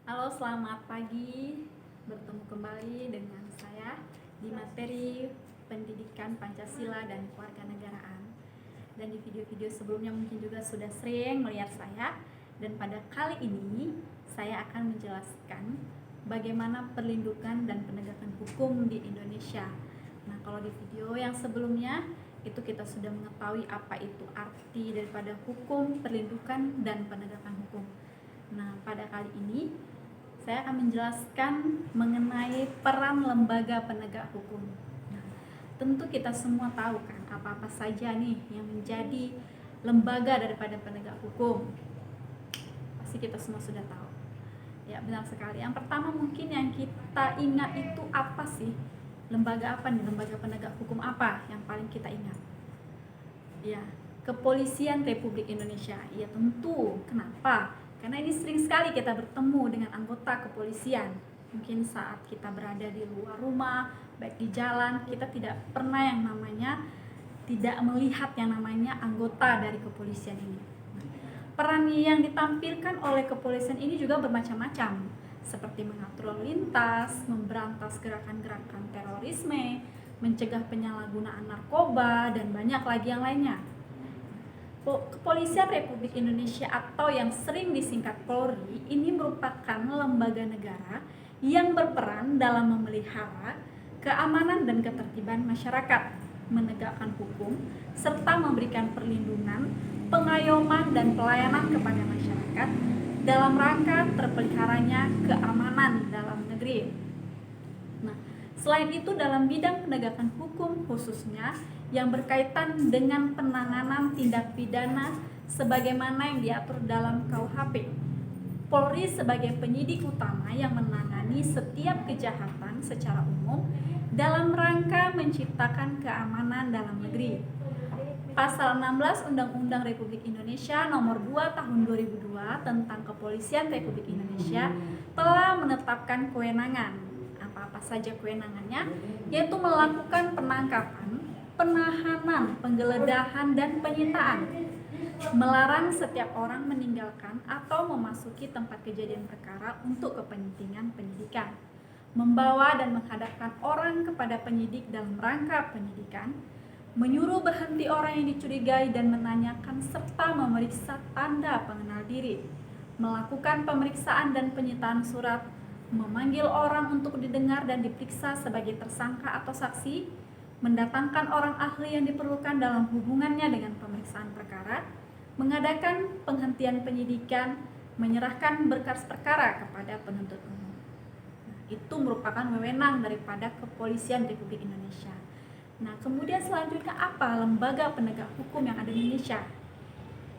Halo, selamat pagi. Bertemu kembali dengan saya di materi pendidikan Pancasila dan kewarganegaraan. Dan di video-video sebelumnya mungkin juga sudah sering melihat saya. Dan pada kali ini saya akan menjelaskan bagaimana perlindungan dan penegakan hukum di Indonesia. Nah, kalau di video yang sebelumnya itu kita sudah mengetahui apa itu arti daripada hukum, perlindungan, dan penegakan hukum. Nah, pada kali ini saya akan menjelaskan mengenai peran lembaga penegak hukum. Nah, tentu kita semua tahu kan apa-apa saja nih yang menjadi lembaga daripada penegak hukum. Pasti kita semua sudah tahu. Ya, benar sekali. Yang pertama mungkin yang kita ingat itu apa sih? Lembaga apa nih? Lembaga penegak hukum apa yang paling kita ingat? Ya, Kepolisian Republik Indonesia. Ya tentu. Kenapa? Karena ini sering sekali kita bertemu dengan anggota kepolisian. Mungkin saat kita berada di luar rumah, baik di jalan, kita tidak pernah tidak melihat yang namanya anggota dari kepolisian ini. Peran yang ditampilkan oleh kepolisian ini juga bermacam-macam, seperti mengatur lalu lintas, memberantas gerakan-gerakan terorisme, mencegah penyalahgunaan narkoba, dan banyak lagi yang lainnya. Kepolisian Republik Indonesia atau yang sering disingkat Polri ini merupakan lembaga negara yang berperan dalam memelihara keamanan dan ketertiban masyarakat, menegakkan hukum, serta memberikan perlindungan, pengayoman, dan pelayanan kepada masyarakat dalam rangka terpeliharanya keamanan dalam negeri. Nah, selain itu dalam bidang penegakan hukum khususnya yang berkaitan dengan penanganan tindak pidana sebagaimana yang diatur dalam KUHP. Polri sebagai penyidik utama yang menangani setiap kejahatan secara umum dalam rangka menciptakan keamanan dalam negeri. Pasal 16 Undang-Undang Republik Indonesia Nomor 2 Tahun 2002 tentang Kepolisian Republik Indonesia telah menetapkan kewenangan. Apa-apa saja kewenangannya? Yaitu melakukan penangkapan, penahanan, penggeledahan, dan penyitaan, melarang setiap orang meninggalkan atau memasuki tempat kejadian perkara untuk kepentingan penyidikan, membawa dan menghadapkan orang kepada penyidik dalam rangka penyidikan, menyuruh berhenti orang yang dicurigai dan menanyakan serta memeriksa tanda pengenal diri, melakukan pemeriksaan dan penyitaan surat, memanggil orang untuk didengar dan diperiksa sebagai tersangka atau saksi, mendatangkan orang ahli yang diperlukan dalam hubungannya dengan pemeriksaan perkara, mengadakan penghentian penyidikan, menyerahkan berkas perkara kepada penuntut umum. Nah, itu merupakan wewenang daripada Kepolisian Republik Indonesia. Nah, kemudian selanjutnya apa lembaga penegak hukum yang ada di Indonesia?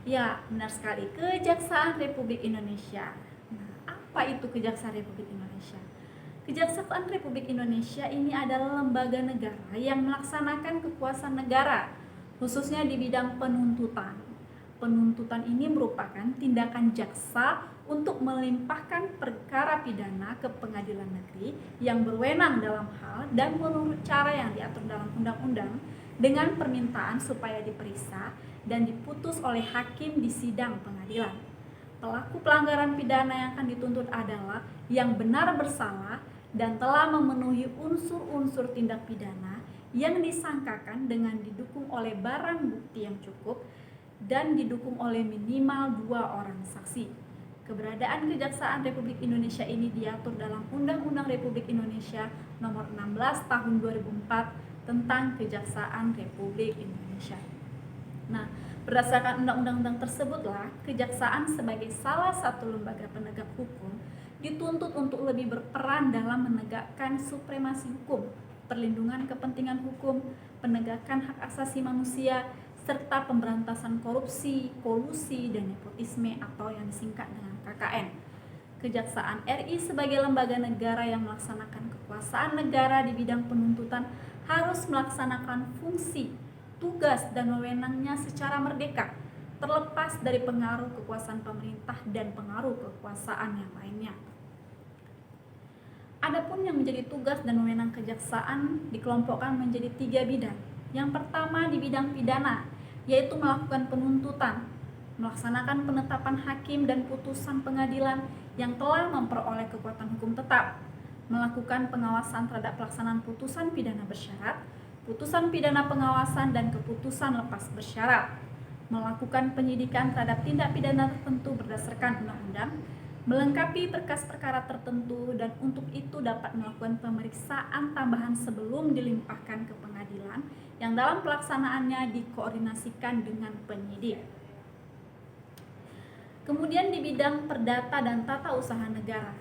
Ya, benar sekali, Kejaksaan Republik Indonesia. Nah, apa itu Kejaksaan Republik Indonesia? Kejaksaan Republik Indonesia ini adalah lembaga negara yang melaksanakan kekuasaan negara, khususnya di bidang penuntutan. Penuntutan ini merupakan tindakan jaksa untuk melimpahkan perkara pidana ke pengadilan negeri yang berwenang dalam hal dan menurut cara yang diatur dalam undang-undang dengan permintaan supaya diperiksa dan diputus oleh hakim di sidang pengadilan. Pelaku pelanggaran pidana yang akan dituntut adalah yang benar bersalah dan telah memenuhi unsur-unsur tindak pidana yang disangkakan dengan didukung oleh barang bukti yang cukup dan didukung oleh minimal 2 orang saksi. Keberadaan Kejaksaan Republik Indonesia ini diatur dalam Undang-Undang Republik Indonesia Nomor 16 Tahun 2004 tentang Kejaksaan Republik Indonesia. Nah, berdasarkan undang-undang tersebutlah kejaksaan sebagai salah satu lembaga penegak hukum dituntut untuk lebih berperan dalam menegakkan supremasi hukum, perlindungan kepentingan hukum, penegakan hak asasi manusia, serta pemberantasan korupsi, kolusi, dan nepotisme atau yang disingkat dengan KKN. Kejaksaan RI sebagai lembaga negara yang melaksanakan kekuasaan negara di bidang penuntutan harus melaksanakan fungsi, tugas, dan wewenangnya secara merdeka, terlepas dari pengaruh kekuasaan pemerintah dan pengaruh kekuasaan yang lainnya. Adapun yang menjadi tugas dan wewenang kejaksaan dikelompokkan menjadi 3 bidang. Yang pertama di bidang pidana, yaitu melakukan penuntutan, melaksanakan penetapan hakim dan putusan pengadilan yang telah memperoleh kekuatan hukum tetap, melakukan pengawasan terhadap pelaksanaan putusan pidana bersyarat, putusan pidana pengawasan dan keputusan lepas bersyarat, melakukan penyidikan terhadap tindak pidana tertentu berdasarkan undang-undang, melengkapi berkas perkara tertentu, dan untuk itu dapat melakukan pemeriksaan tambahan sebelum dilimpahkan ke pengadilan yang dalam pelaksanaannya dikoordinasikan dengan penyidik. Kemudian di bidang perdata dan tata usaha negara,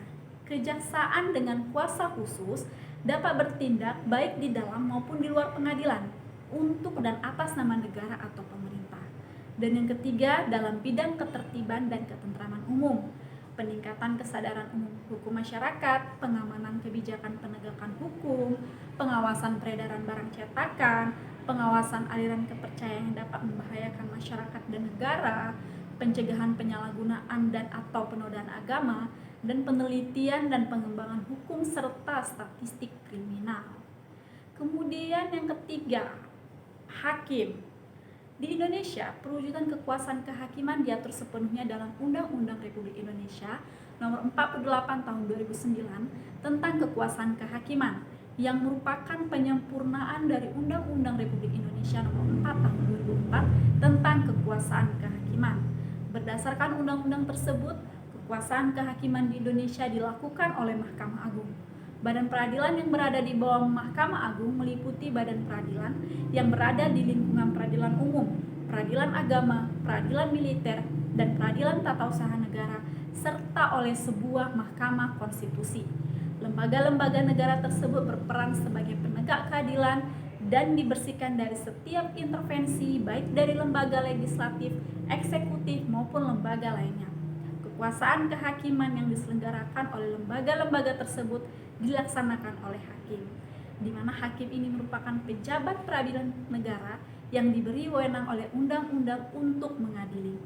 kejaksaan dengan kuasa khusus dapat bertindak baik di dalam maupun di luar pengadilan untuk dan atas nama negara atau pemerintah. Dan yang ketiga, dalam bidang ketertiban dan ketentraman umum, peningkatan kesadaran umum hukum masyarakat, pengamanan kebijakan penegakan hukum, pengawasan peredaran barang cetakan, pengawasan aliran kepercayaan yang dapat membahayakan masyarakat dan negara, pencegahan penyalahgunaan dan atau penodaan agama, dan penelitian dan pengembangan hukum serta statistik kriminal. Kemudian yang ketiga, hakim. Di Indonesia, perwujudan kekuasaan kehakiman diatur sepenuhnya dalam Undang-Undang Republik Indonesia Nomor 48 Tahun 2009 tentang kekuasaan kehakiman, yang merupakan penyempurnaan dari Undang-Undang Republik Indonesia Nomor 4 Tahun 2004 tentang kekuasaan kehakiman. Berdasarkan undang-undang tersebut, kekuasaan kehakiman di Indonesia dilakukan oleh Mahkamah Agung. Badan peradilan yang berada di bawah Mahkamah Agung meliputi badan peradilan yang berada di lingkungan peradilan umum, peradilan agama, peradilan militer, dan peradilan tata usaha negara, serta oleh sebuah mahkamah konstitusi. Lembaga-lembaga negara tersebut berperan sebagai penegak keadilan dan dibersihkan dari setiap intervensi baik dari lembaga legislatif, eksekutif, maupun lembaga lainnya. Kekuasaan kehakiman yang diselenggarakan oleh lembaga-lembaga tersebut dilaksanakan oleh hakim, di mana hakim ini merupakan pejabat peradilan negara yang diberi wewenang oleh undang-undang untuk mengadili.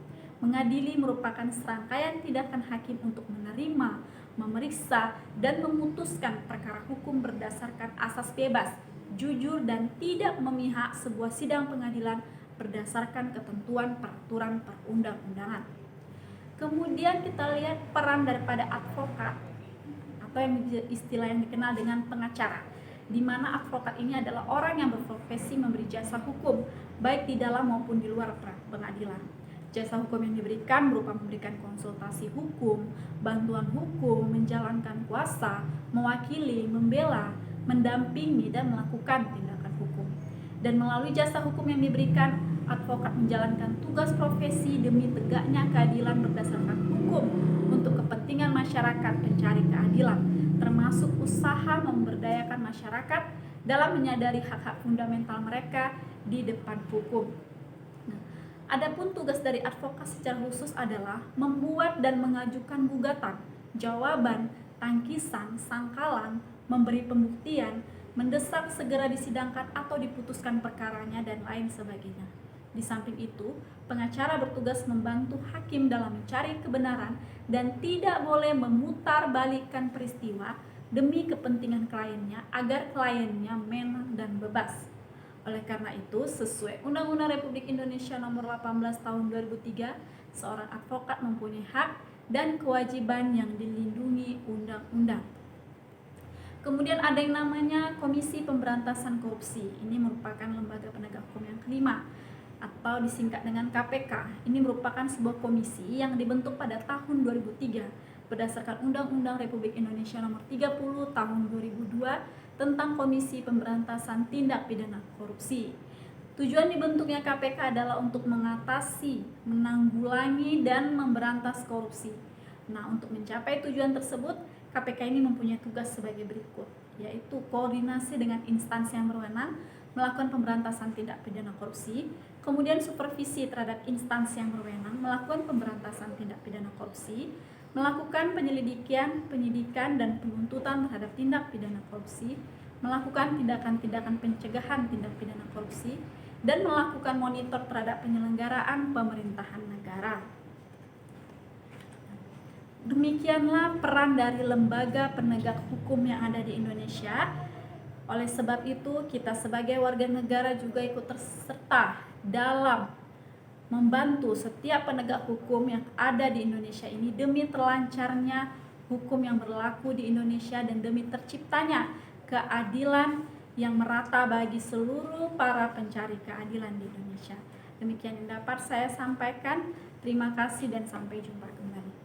Mengadili merupakan serangkaian tindakan hakim untuk menerima, memeriksa, dan memutuskan perkara hukum berdasarkan asas bebas, jujur, dan tidak memihak sebuah sidang pengadilan berdasarkan ketentuan peraturan perundang-undangan. Kemudian kita lihat peran daripada advokat atau yang istilah yang dikenal dengan pengacara, di mana advokat ini adalah orang yang berprofesi memberi jasa hukum baik di dalam maupun di luar pengadilan. Jasa hukum yang diberikan berupa memberikan konsultasi hukum, bantuan hukum, menjalankan kuasa, mewakili, membela, mendampingi, dan melakukan tindakan hukum. Dan melalui jasa hukum yang diberikan, advokat menjalankan tugas profesi demi tegaknya keadilan berdasarkan hukum untuk kepentingan masyarakat pencari keadilan, termasuk usaha memberdayakan masyarakat dalam menyadari hak-hak fundamental mereka di depan hukum. Adapun tugas dari advokat secara khusus adalah membuat dan mengajukan gugatan, jawaban, tangkisan, sangkalan, memberi pembuktian, mendesak segera disidangkan atau diputuskan perkaranya, dan lain sebagainya. Di samping itu, pengacara bertugas membantu hakim dalam mencari kebenaran dan tidak boleh memutarbalikkan peristiwa demi kepentingan kliennya agar kliennya menang dan bebas. Oleh karena itu, sesuai Undang-Undang Republik Indonesia Nomor 18 Tahun 2003, seorang advokat mempunyai hak dan kewajiban yang dilindungi undang-undang. Kemudian ada yang namanya Komisi Pemberantasan Korupsi. Ini merupakan lembaga penegak hukum yang kelima, atau disingkat dengan KPK. Ini merupakan sebuah komisi yang dibentuk pada tahun 2003 berdasarkan Undang-Undang Republik Indonesia Nomor 30 Tahun 2002 tentang Komisi Pemberantasan Tindak Pidana Korupsi. Tujuan dibentuknya KPK adalah untuk mengatasi, menanggulangi, dan memberantas korupsi. Nah, untuk mencapai tujuan tersebut, KPK ini mempunyai tugas sebagai berikut, yaitu koordinasi dengan instansi yang berwenang, melakukan pemberantasan tindak pidana korupsi, kemudian supervisi terhadap instansi yang berwenang, melakukan pemberantasan tindak pidana korupsi, melakukan penyelidikan, penyidikan, dan penuntutan terhadap tindak pidana korupsi, melakukan tindakan-tindakan pencegahan tindak pidana korupsi, dan melakukan monitor terhadap penyelenggaraan pemerintahan negara. Demikianlah peran dari lembaga penegak hukum yang ada di Indonesia. Oleh sebab itu, kita sebagai warga negara juga ikut terserta dalam membantu setiap penegak hukum yang ada di Indonesia ini demi terlancarnya hukum yang berlaku di Indonesia dan demi terciptanya keadilan yang merata bagi seluruh para pencari keadilan di Indonesia. Demikian yang dapat saya sampaikan. Terima kasih dan sampai jumpa kembali.